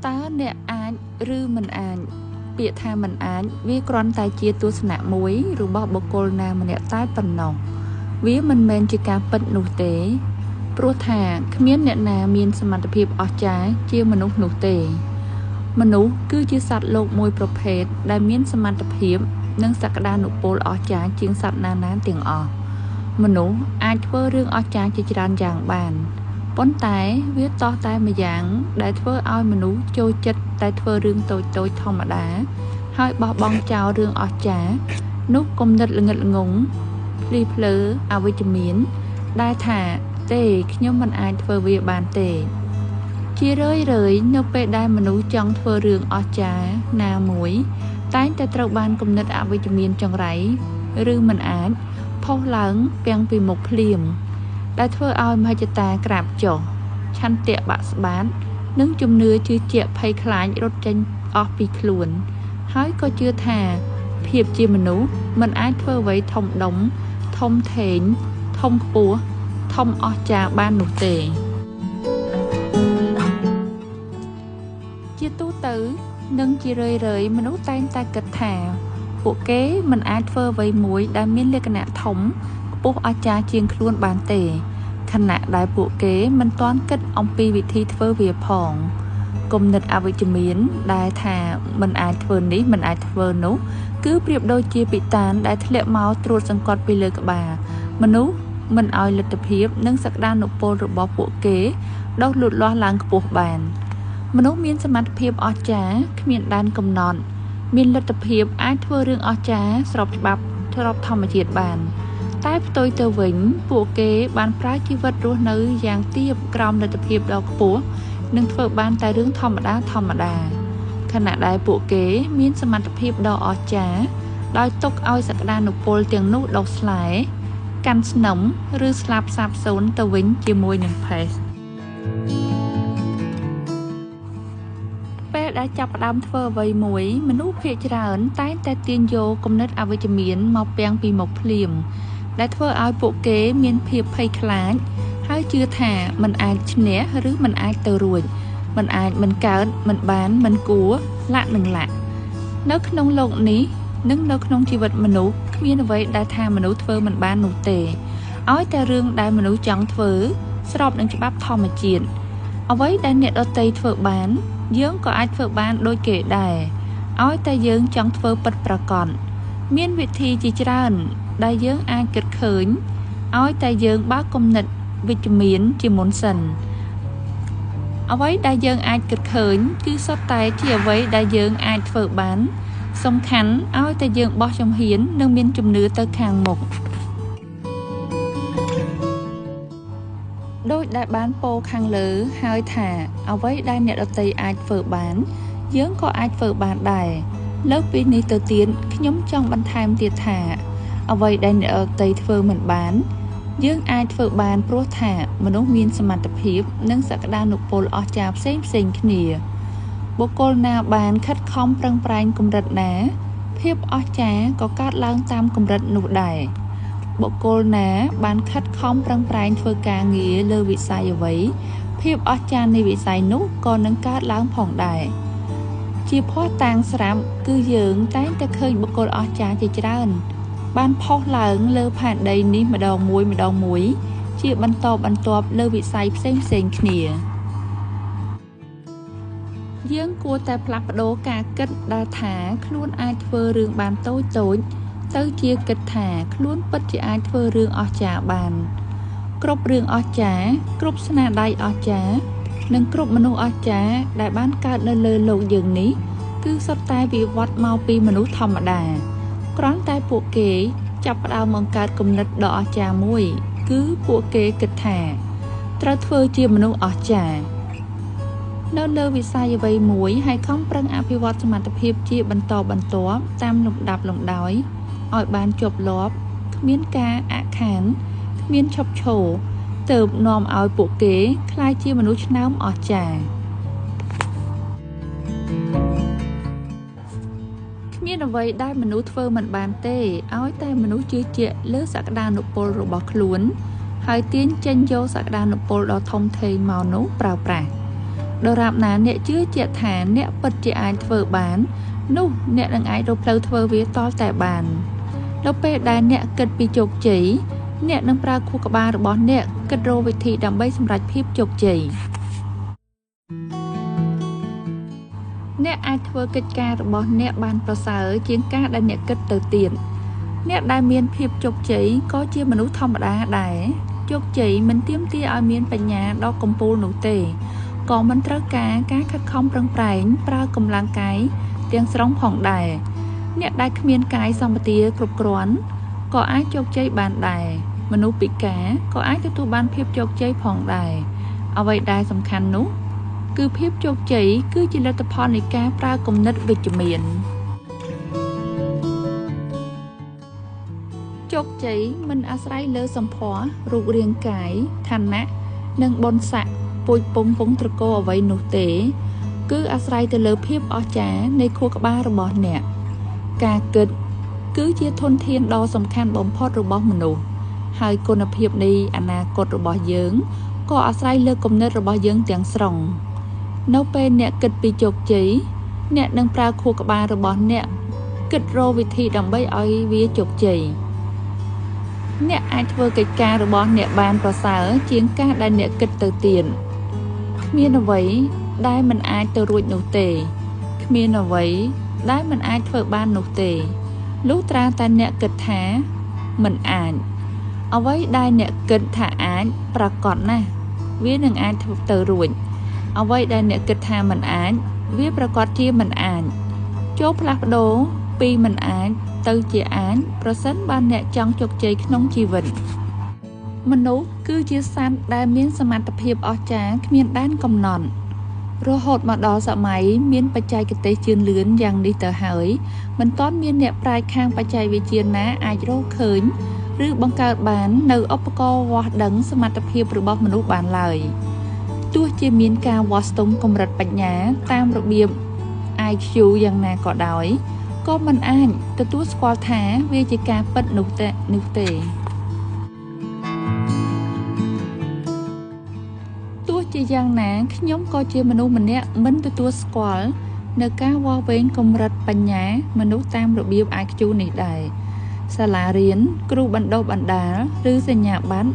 ตาเนี่ยอาจหรือมันอาจเปียทามันอาจวิกรอนตายเจียตัวสนะมวยหรือบอกบกลนามันเนี่ยใต้ปันนองวิมันเมนจิการปัดหนุเตะปรัวถาขมิ้นเนี่ยนามีนสมรรถภาพออกจากเจียมนุษย์หนุเตะมนุษย์คือจีสัตว์โลกมวยประเภทได้มีนสมรรถภาพนั่งสักดานุโปลออกจากจิงสัตว์นานาเตียงออกมนุษย์อาจเพื่อเรื่องออกจากจิจารอย่างบานป้นตายเวียต่อตายมาอย่างได้เพื่อเอามนุษย์โจจัดได้เพื่อเรื่องโตธรรมดาให้บอกบองเจ้าเรื่องออกจากนุกกลมดัดเงินงงพลีเพลอเอาวิจมีนได้ถ่าเตะขย่มมันอายเพื่อเวียบานเตะชีเรื่อยนกไปได้มนุษย์จังเพื่อเรื่องออกจากนาหมวยใต้แต่ตระบานกลมดัดเอาวิจมีนจังไรหรือมันอาจพอหลังเปียงปีหมกเพลียมได้เพื่อเอามาจะตากราบจ่อชันเตะบะสบานนึ่งจุ่มเนื้อจื้อเจียภัยคลายรถจันออกปีขลุ่นให้ก็เชื่อแท้เพียบจีมนุษย์มันอาจเพื่อไว้ทมดมทมเถนทมปัวทมออกจากบ้านหนุเตเจียตู้ตื้อนึ่งจีเลยมนุษย์ใต้ตากระถาพวกเก๋มันอาจเพื่อไว้มวยได้มีเรียกหน้าถมปุ๊บอาจารย์เชียงคล้วนบานเตะขณะได้ปุเก๋มันต้อนกัดองปีวิธีเฟอเวียพองกลมนึดอวิจมีนได้แทามันอาจเฟอนี้มันอาจเฟอนุคือเปรียบโดยเจียปิตานได้ทะเลเมาตรวจสังกตไปเลยกับบามนุษย์มันเอาลัตเพียบนึ่งสักด้านนุโปหรือบอปุเก๋ดอกหลุดล้อล้างกระปุกบานมนุษย์มีสมรรถเพียบอจ้าขมิ้นด้านกำนอนมีลัตเพียบอาจเฟอเรื่องอจ้าสอบบับทรอบธรรมจิตบานใต้ตัวเตอวิญปูเก๋บานพระชีวิตรู้เนื้ออย่างเตียบกรอมดัตเพียบดอกปัวนึ่งเฟอบานแต่เรื่องธรรมดาขณะได้ปูเก๋มีสมรรถภาพดอกอจ้าโดยตกเอาสักดานุโปลเตียงนุดอกสลายกันสนมหรือสลับสับสนเตอวิญจีมวยหนึ่งเพสได้จับดำเฟอใบมวยมนุษย์เพียรเอิญใต้แต่เตียนโยกำเนิดอวิจมีนมาเปียงปีหมกเพลียมได้เฟอเอาปุเก๋มีนเพียบภัยคลาดให้เชื่อแท้มันอาจเนะหรือมันอาจเตอรวยมันอาจมันเกิดมันบานมันกัวละหนึ่งละนักนงโลกนี้นึกนักนงชีวิตมนุษย์มีนไว้ได้ทางมนุษย์เฟอมันบานหนุเตะเอาแต่เรื่องได้มนุษย์จังเฟอสอบหนึ่งฉบับทอมจีนเอาไว้ได้เน็ตเอาเตยเฟอบานยื่งก็อาจเฟอบานโดยเก๋ได้เอาแต่ยื่งจังเฟอปัดประกอบมีนวิธีจิจารณ์ได้ยื่งอาจเกิดเขินเอาแต่ยื่งบ้ากลมหนัดวิจมีนจิมนสันเอาไว้ได้ยื่งอาจเกิดเขินคือสไตล์ที่เอาไว้ได้ยื่งอาจเฟอบานสำคัญเอาแต่ยื่งบอชมเหียนนึ่งมีนจุ่มเนื้อตะคางหมกโดยได้บ้านโปคังเหลือหายถ่าเอาไว้ได้เนตตีอาจเฟอบานเยื้องก็อาจเฟอบานได้เลิกปีนี้เตอเตียนขย่มจ้องบันทายเตียถ่าเอาไว้ได้เนตตีเฟอเหมือนบานเยื้องอาจเฟอบานโปรถ่ามนุษย์มีนสมรรถภาพนึ่งสักดานุโปลออกจากเส้นเส้นขณีบุคคลนาบานคัดคอมปรังปรายกุมรัดหนาเพียบออกจากก็การล้างตามกุมรัดหนุได้บุคคลนาบานคัดคอมปรังปรายเฟอกาเงียเลวิสัยไว้เพียบออกจากในวิสัยนุก่อนนังการล้างผ่องได้จีพ่อต่างสามคือเยื้องใต้แต่เคยบุคคลออกจากจิจารณ์บ้านพ่อหลังเลอผ่านใดนี้มาดองมวยจีบันตอบเลอวิสัยเส้นเส้นเขียเยื้องกลัวแต่พลับโดกาเกิดดาถาคล้วนอาจเฟอเรื่องบานโต้เต้าเจียกิดถาคล้วนปัจจัยอาจเฟอเรื่องออกจากบานกรบเรื่องออกจากกรบสนาใดออกจากนังกรบมนุษย์ออกจากได้บ้านเกิดเลยโลกอย่างนี้คือสไตล์วิวัฒน์เมาปีมนุษย์ธรรมดากร้อนแต่พวกเก๋จับเอามังการกำนัดดอกออกจากมวยคือพวกเก๋กิดถาตรัสเฟอเจียมนุษย์ออกจากเลิกวิสัยไว้หมวยให้ข้องปรังอภิวัตสมรรถภาพจีบันตตามลำดับลงดอยอ่อยบานจบลบขมิ้นกาอาขานขมิ้นชอบโชเติบนอมเอาปุเก๋คล้ายจีมนุษย์น้ำออกจากขมิ้นเอาไว้ได้มนุษย์เฟอร์มันบานเต้เอาแต่มนุษย์จื้อเจเลือสักดานุโปลรบขลุ้นหายเตี้ยนเจนโยสักดานุโปลดอทอมเทยเมานุเปล่า ដរាបណាអ្នកជឿជាក់ថាអ្នកពិតជាអាចធ្វើបាននោះអ្នកនឹងអាចរកផ្លូវធ្វើវាតតែបាននៅពេលដែលអ្នកគិតពីជោគជ័យអ្នកនឹងប្រើខួរក្បាលរបស់អ្នកគិតរកវិធីដើម្បីសម្រេចភាពជោគជ័យអ្នកអាចធ្វើកិច្ចការរបស់អ្នកបានប្រសើរជាងការដែលអ្នកគិតទៅទៀតអ្នកដែលមានភាពជោគជ័យក៏ជាមនុស្សធម្មតាដែរជោគជ័យមិនទាមទារឲ្យមានបញ្ញាដ៏កំពូលនោះទេក៏មិនត្រូវការការខិតខំប្រឹងប្រែងប្រើកម្លាំងកាយទាំងស្រុងផងដែរអ្នកដែលគ្មានកាយសម្បទាគ្រប់គ្រាន់ក៏អាចជោគជ័យបានដែរមនុស្សពិការក៏អាចទទួលបានភាពជោគជ័យផងដែរអ្វីដែលសំខាន់នោះគឺភាពជោគជ័យគឺជាលទ្ធផលនៃការប្រើគំនិតវិជ្ជមានជោគជ័យមិនអាស្រ័យលើសម្ផស្សរូបរាងកាយឋានៈនិងបុណ្យស័ក្តិពូជពង្សវង្សត្រកូលអ្វីនោះទេគឺអាស្រ័យទៅលើភាពអស្ចារ្យនៃខួរក្បាលរបស់អ្នកការគិតគឺជាធនធានដ៏សំខាន់បំផុតរបស់មនុស្សហើយគុណភាពនៃអនាគតរបស់យើងក៏អាស្រ័យលើគំនិតរបស់យើងទាំងស្រុងនៅពេលអ្នកគិតពីជោគជ័យអ្នកនឹងប្រើខួរក្បាលរបស់អ្នកគិតរកវិធីដើម្បីឲ្យវាជោគជ័យអ្នកអាចធ្វើកិច្ចការរបស់អ្នកបានប្រសើរជាងការដែលអ្នកគិតទៅទៀតគ្មានអ្វីដែលមិនអាចទៅរួចនោះទេគ្មានអ្វីដែលមិនអាចធ្វើបាននោះទេលុះត្រាតែអ្នកគិតថាមិនអាចអ្វីដែលអ្នកគិតថាអាចប្រកបណាស់វានឹងអាចធ្វើទៅរួចអ្វីដែលអ្នកគិតថាមិនអាចវាប្រកាសជាមិនអាចចូលផ្លាស់ប្ដូរពីមិនអាចទៅជាអាចប្រសិនបើអ្នកចង់ជោគជ័យក្នុងជីវិតមនុស្សគឺជាសត្វដែលមានសមត្ថភាពអស្ចារ្យគ្មានដែនកំណត់រហូតមកដល់សម័យមានបច្ចេកទេសជឿនលឿនយ៉ាងនេះទៅហើយមិនទាន់មានអ្នកប្រាជ្ញខាងបច្ចេកវិទ្យាណាអាចរកឃើញឬបង្កើតបាននៅឧបករណ៍វាស់ដឹងសមត្ថភាពរបស់មនុស្សបានឡើយទោះជាមានការវាស់ស្ទង់កម្រិតបញ្ញាតាមរបៀប IQ យ៉ាងណាក៏ដោយក៏មិនអាចទទួលស្គាល់ថាវាជាការពិតនោះទេទោះជាយ៉ាងណាខ្ញុំក៏ជាមនុស្សម្នាក់មិនទទួលស្គាល់នៅការវាស់វែងកម្រិតបញ្ញាមនុស្សតាមរបៀប IQ នេះដែរសាលារៀនគ្រូបណ្ដុះបណ្ដាលឬសញ្ញាបត្រ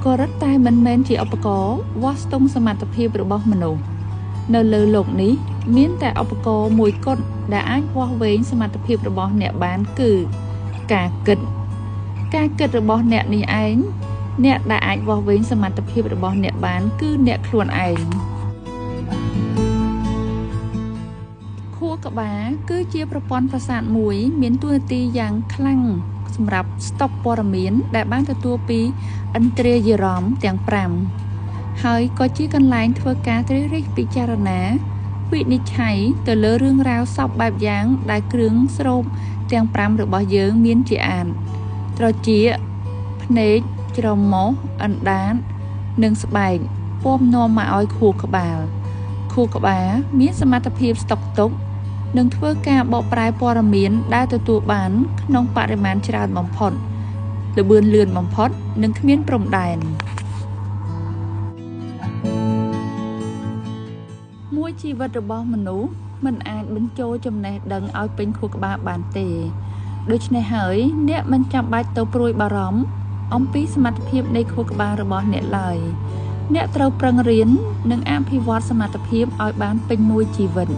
ក៏រឹតតែមិនមែនជាឧបករណ៍វាស់ស្ទង់សមត្ថភាពរបស់មនុស្សនៅលើโลกនេះមានតែឧបករណ៍មួយគត់ដែលអាចវាស់វែងសមត្ថភាពរបស់អ្នកបានគឺការគិតរបស់អ្នកនេះឯងអ្នកដែលអាចវាស់វែងសមត្ថភាពរបស់អ្នកបានគឺអ្នកខ្លួនឯងខួរក្បាលគឺជាប្រព័ន្ធប្រសាទមួយមានតួនាទីយ៉ាងខ្លាំងសម្រាប់ស្តុកព័ត៌មានដែលបានទទួលពីឥន្ទ្រាយារម្មណ៍ទាំង5ហើយក៏ជាកន្លែងធ្វើការត្រិះរិះពិចារណាវិនិច្ឆ័យទៅលើរឿងរ៉ាវសពបែបយ៉ាងដែលគ្រឿងស្រូបទាំង5របស់យើងមានជាអានត្រចៀកភ្នែកច្រមុះអណ្ដាតនិងស្បែកពំនាំមកឲ្យខួរក្បាលមានសមត្ថភាពស្តុកទុកនិងធ្វើការបកប្រែព័ត៌មានដែលទទួលបានក្នុងបរិមាណច្រើនបំផុតល្បឿនលឿនបំផុតនិងគ្មានព្រំដែនមួយជីវិតរបស់មនុស្សមិនអាចបញ្ចូលចំណេះដឹងឲ្យពេញខួរក្បាលបានទេដូច្នេះហើយអ្នកមិនចាំបាច់ទៅព្រួយបារម្ភអំពីសមត្ថភាពនៃខួរក្បាលរបស់អ្នកឡើយអ្នកត្រូវប្រឹងរៀននិងអភិវឌ្ឍសមត្ថភាពឲ្យបានពេញមួយជីវិត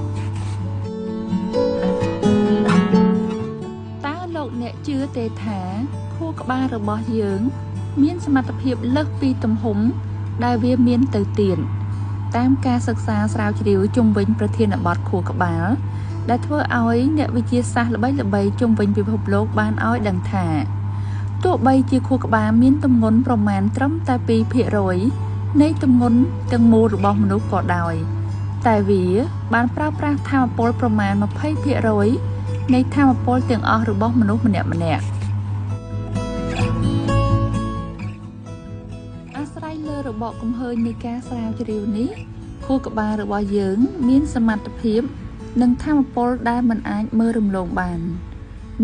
តើលោកអ្នកជឿទេថាខួរក្បាលរបស់យើងមានសមត្ថភាពលើសពីទំហំដែលវាមានទៅទៀតតាមការសិក្សាស្រាវជ្រាវជុំវិញប្រធានបទខួរក្បាលដែលធ្វើឲ្យអ្នកវិទ្យាសាស្ត្រល្បីៗជុំវិញពិភពលោកបានឲ្យដឹងថាទោះបីជាខួរក្បាលមានទម្ងន់ប្រមាណត្រឹមតែ 2% នៃទម្ងន់ទាំងមូលរបស់មនុស្សក៏ដោយតែវាបានប្រើប្រាស់ថាមពលប្រមាណ 20% នៃថាមពលទាំងអស់របស់មនុស្សម្នាក់អាស្រ័យលើរបបគំហើញនៃការស្រាវជ្រាវនេះខួរក្បាលរបស់យើងមានសមត្ថភាពនិងថាមពលដែលមិនអាចមើលរំលងបាន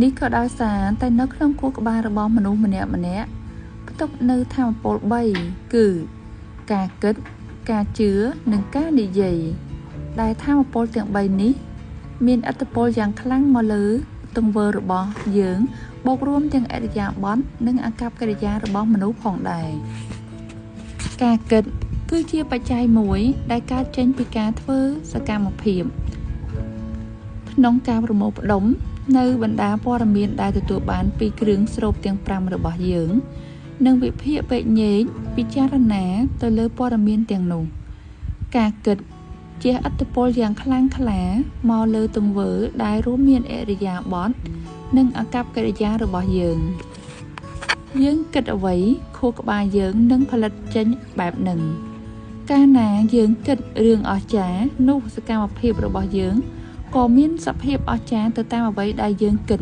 នេះក៏ដោយសារតែនៅក្នុងខួរក្បាលរបស់មនុស្សម្នាក់ផ្ទុកនៅថាមពល3គឺការគិតការជឿនិងការនិយាយ ដែលថាមពលទាំង3នេះមានឥទ្ធិពលយ៉ាងខ្លាំងមកលើទង្វើរបស់យើងបូករួមទាំងអរិយាបថនិងអាកប្បកិរិយារបស់មនុស្សផងដែរការគិតគឺជាបច្ច័យមួយដែលកើតចេញពីការធ្វើសកម្មភាពក្នុងការប្រមូលផ្ដុំនៅបណ្ដាព័ត៌មានដែលទទួលបានពីគ្រឿងស្រូបទាំង5របស់យើងនិងវិភាគពេកញែកពិចារណាទៅលើព័ត៌មានទាំងនោះការគិតជាឥទ្ធិពលយ៉ាងខ្លាំងក្លាមកលើទង្វើដែលរួមមានអរិយាបថនិងអាកប្បកិរិយារបស់យើងគិតអ្វីខួរក្បាលយើងនឹងផលិតចេញបែបហ្នឹងកាលណាយើងគិតរឿងអស្ចារ្យនោះសកម្មភាពរបស់យើងក៏មានសភាពអស្ចារ្យទៅតាមអ្វីដែលយើងគិត